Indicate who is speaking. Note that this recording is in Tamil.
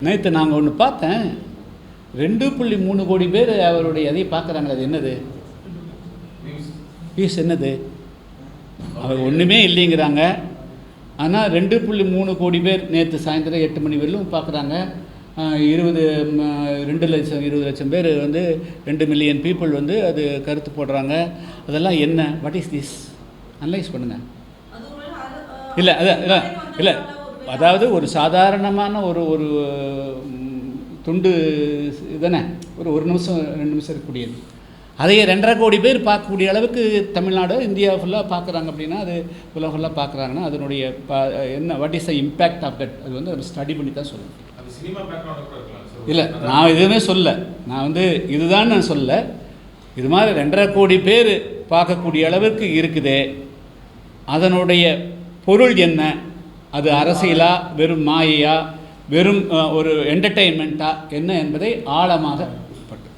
Speaker 1: நேற்று நாங்கள் ஒன்று பார்த்தேன். 2.3 கோடி பேர் அவருடைய அதை பார்க்குறாங்க. அது என்னது பீஸ் என்னது? அவர் ஒன்றுமே இல்லைங்கிறாங்க. ஆனால் 2.3 கோடி பேர் நேற்று சாயந்தரம் 8 மணி வரையிலும் பார்க்குறாங்க. 20 லட்சம் பேர் வந்து 2 மில்லியன் பீப்புள் வந்து அது கருத்து போடுறாங்க. அதெல்லாம் என்ன? What is this? அனலைஸ் பண்ணுங்கள். இல்லை இல்லை அதாவது ஒரு சாதாரணமான ஒரு துண்டு தானே, ஒரு நிமிஷம் 2 நிமிஷம் இருக்கக்கூடியது. அதையே 2.5 கோடி பேர் பார்க்கக்கூடிய அளவுக்கு தமிழ்நாடு இந்தியா ஃபுல்லாக பார்க்குறாங்க அப்படின்னா, அது உலகம் ஃபுல்லாக பார்க்குறாங்கன்னா அதனுடைய என்ன what is the impact of that? அது வந்து நம்ம ஸ்டடி பண்ணி தான் சொல்லணும். இல்லை, நான் எதுவுமே சொல்ல, நான் வந்து இதுதான் நான் சொல்ல. இது மாதிரி 2.5 கோடி பேர் பார்க்கக்கூடிய அளவுக்கு இருக்குதே, அதனுடைய பொருள் என்ன? அது அரசியலா, வெறும் மாயையா, வெறும் ஒரு என்டர்டெயின்மெண்ட்டா என்ன என்பதை ஆழமாக